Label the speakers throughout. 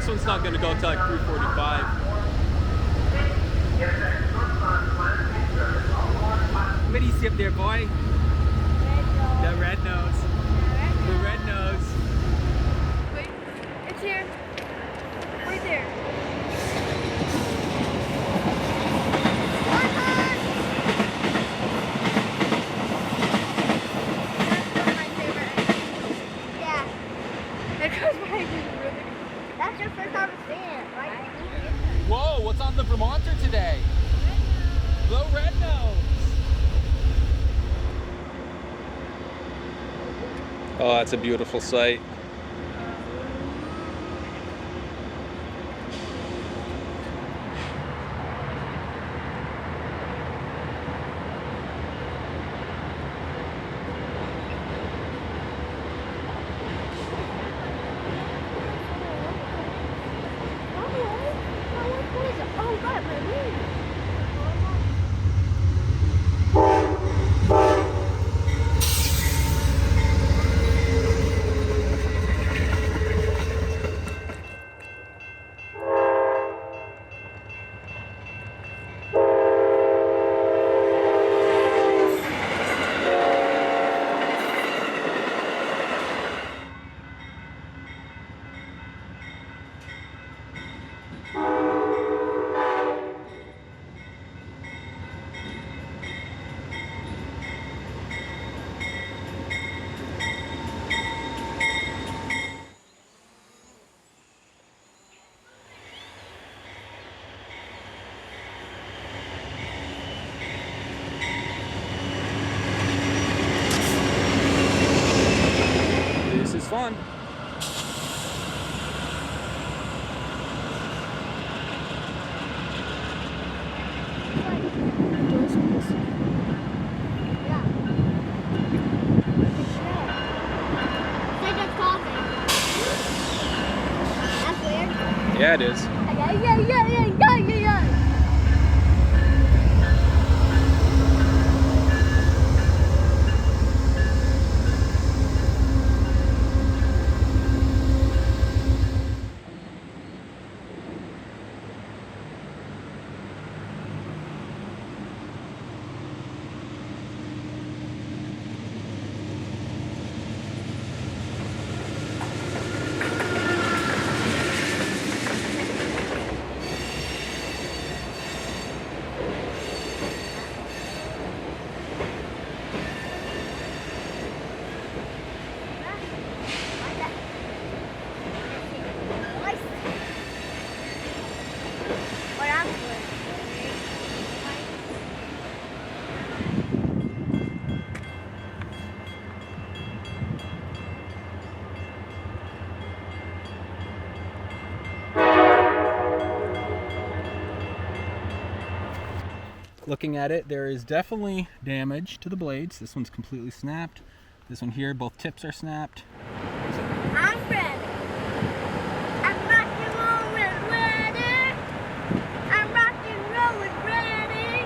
Speaker 1: this one's not gonna go until like 3:45. What do you see up there, boy? The red nose. The red nose.
Speaker 2: Wait, it's here. Right there.
Speaker 3: That's your first time seeing it, right?
Speaker 1: Whoa, what's on the Vermonter today? Little red nose. Oh, that's a beautiful sight.
Speaker 3: Oh, right, my room.
Speaker 1: This is fun. Yeah, it is. Looking at it, there is definitely damage to the blades. This one's completely snapped. This one here, both tips are snapped.
Speaker 3: I'm ready. I'm rock and rollin' ready. I'm rock and rollin' ready.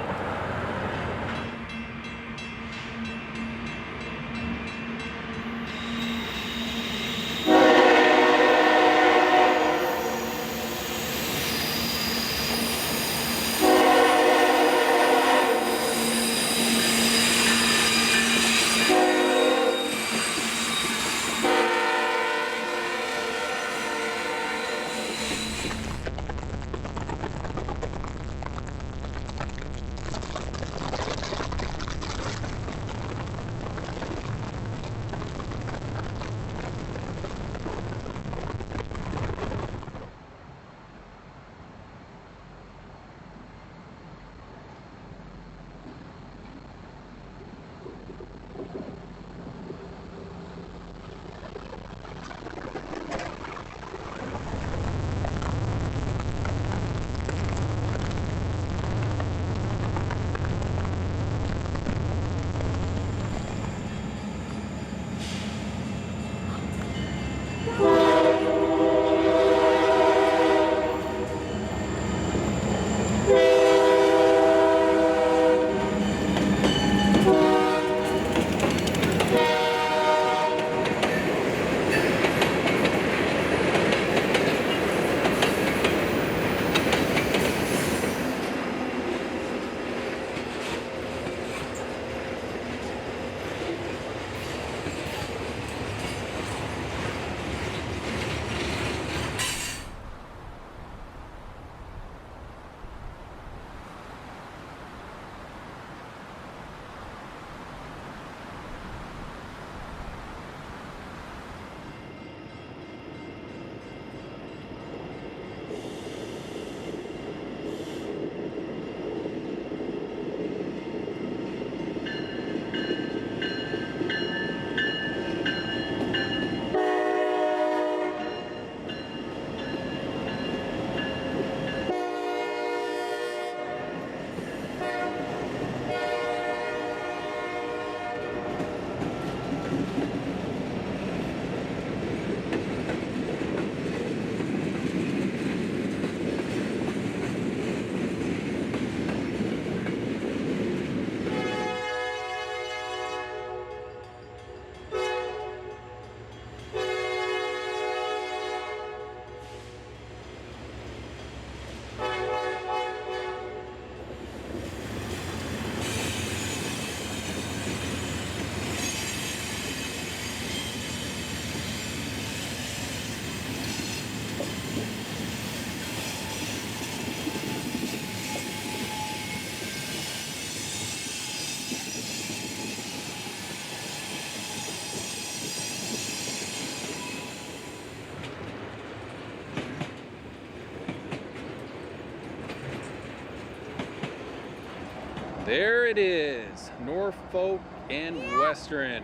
Speaker 1: There it is, Norfolk and Western.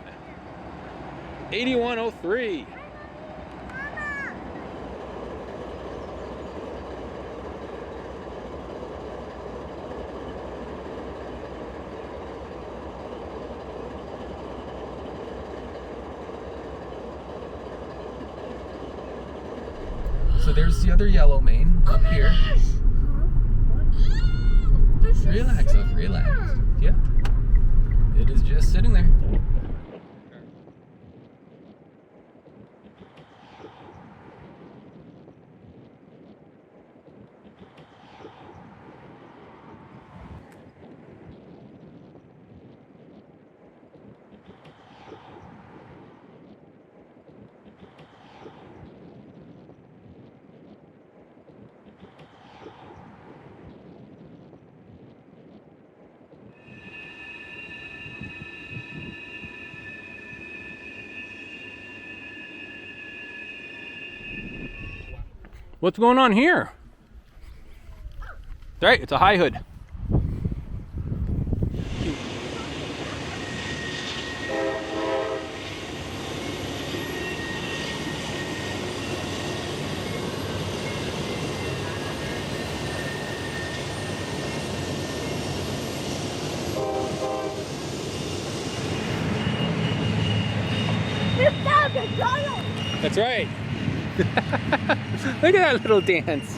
Speaker 1: 8103. So there's the other yellow main up here. Relax, up, relax. Yeah. It is just sitting there. What's going on here? Right, it's a high hood. That's right. Look at that little dance.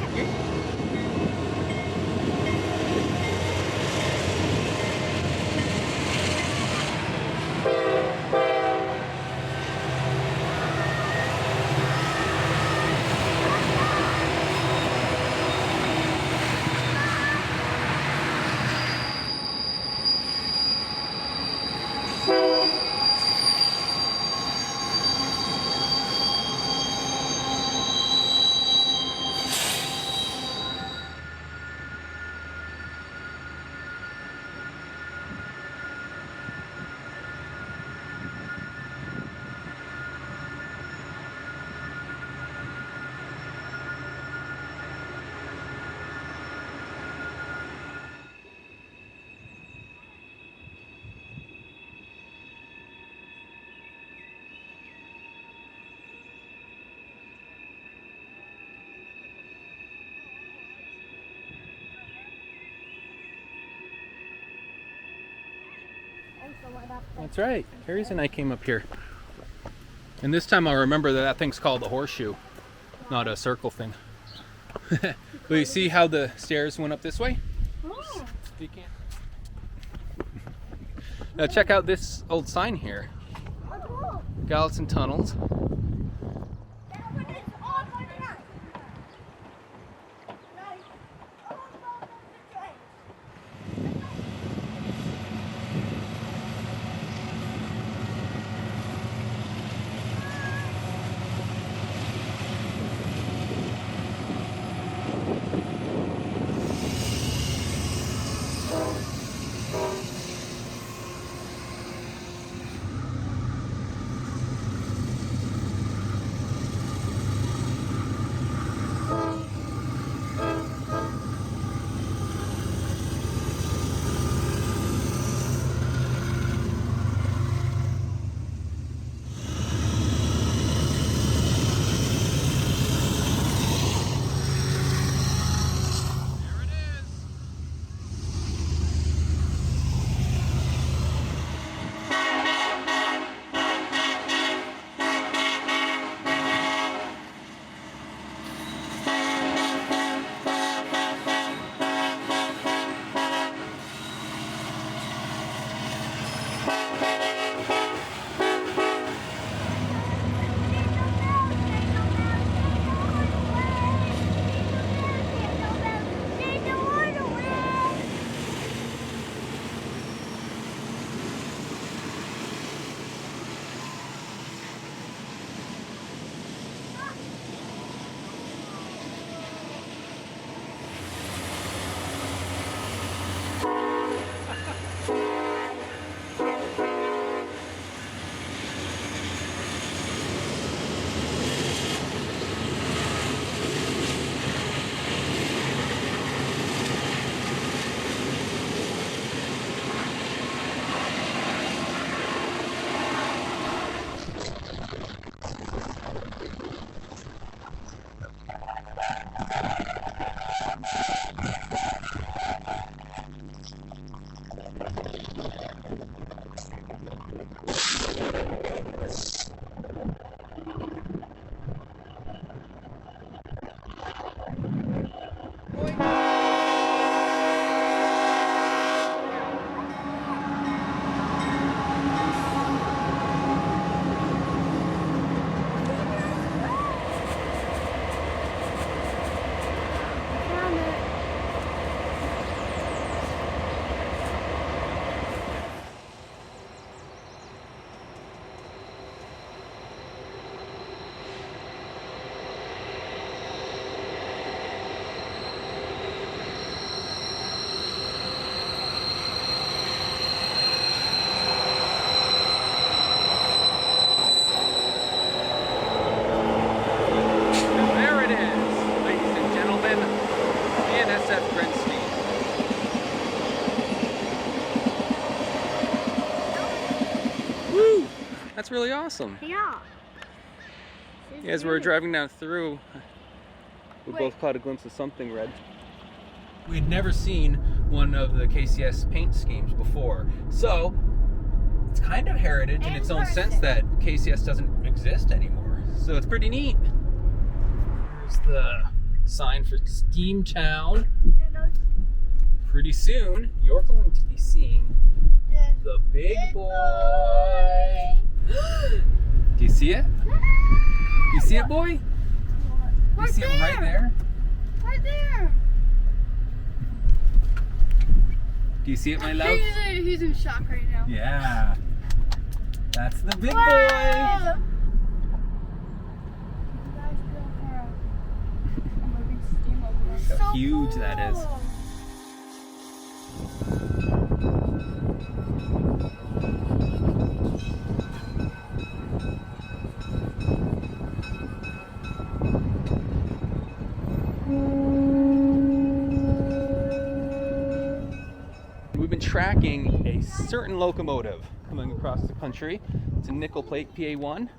Speaker 1: That's right. Harry's and I came up here. And this time I'll remember that that thing's called a horseshoe, not a circle thing. But you see how the stairs went up this way?
Speaker 3: Oh.
Speaker 1: You can't. Now check out this old sign here. Gallatin Tunnels. that's really awesome.
Speaker 3: Yeah.
Speaker 1: As we were driving down through, we
Speaker 2: Wait.
Speaker 1: both caught a glimpse of something red. We had never seen one of the KCS paint schemes before, so it's kind of heritage in its own sense that KCS doesn't exist anymore. So it's pretty neat. Here's the sign for Steamtown. Pretty soon, you're going to be seeing the big boy. Do you see it? You see it, boy? You see it right there?
Speaker 2: Right there.
Speaker 1: Do you see it, my love?
Speaker 2: He's in shock right now.
Speaker 1: Yeah. That's the big boy.
Speaker 2: Whoa!
Speaker 1: Look how huge that is. We've been tracking a certain locomotive coming across the country. It's a nickel plate PA1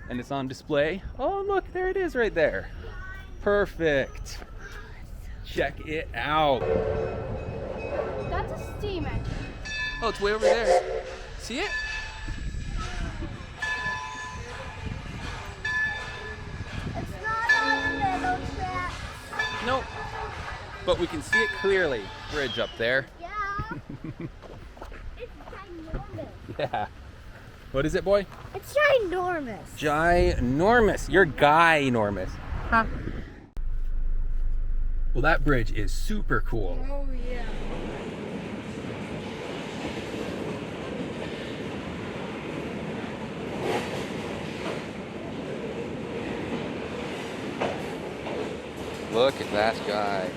Speaker 1: and it's on display. Oh, look, there it is right there. Perfect. Check it out.
Speaker 2: That's a steam engine.
Speaker 1: Oh, it's way over there. See it?
Speaker 3: It's not on the middle track.
Speaker 1: Nope. But we can see it clearly. Bridge up there.
Speaker 3: Yeah. It's ginormous.
Speaker 1: Yeah. What is it, boy?
Speaker 3: It's ginormous.
Speaker 1: Ginormous. You're guy-normous. Huh. Well, that bridge is super cool.
Speaker 2: Oh yeah.
Speaker 1: Look at that guy.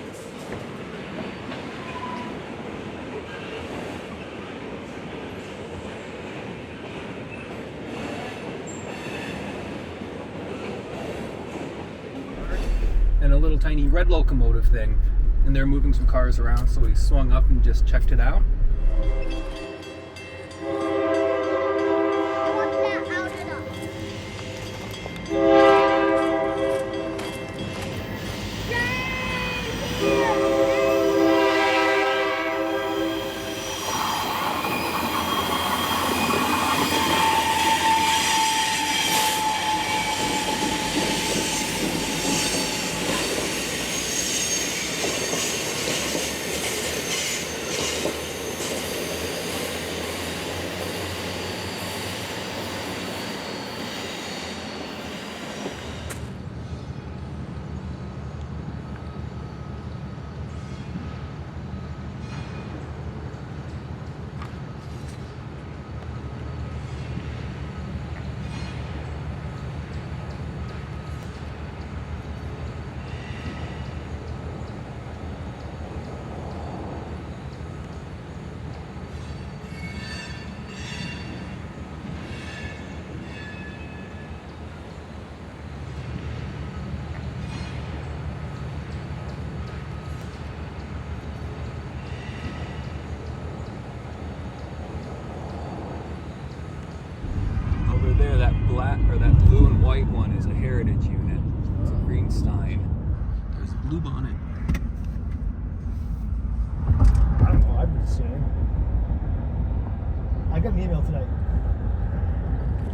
Speaker 1: And a little tiny red locomotive thing. And they're moving some cars around, so we swung up and just checked it out.
Speaker 3: What's that out of
Speaker 1: Over there, that black or that blue and white one is a heritage unit. It's a Greenstein. There's a blue bonnet.
Speaker 4: I don't know, I've been seeing. I got an email today.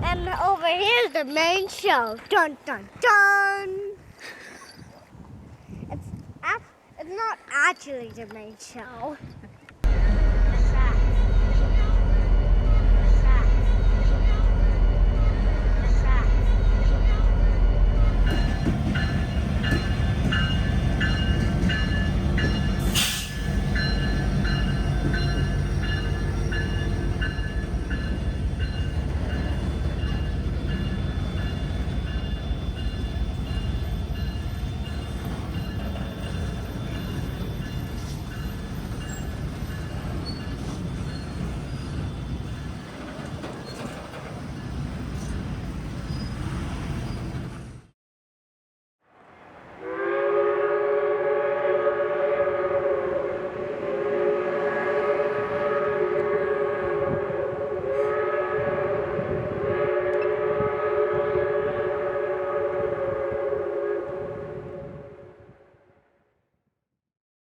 Speaker 3: And over here's the main show. Dun dun dun. It's not actually the main show.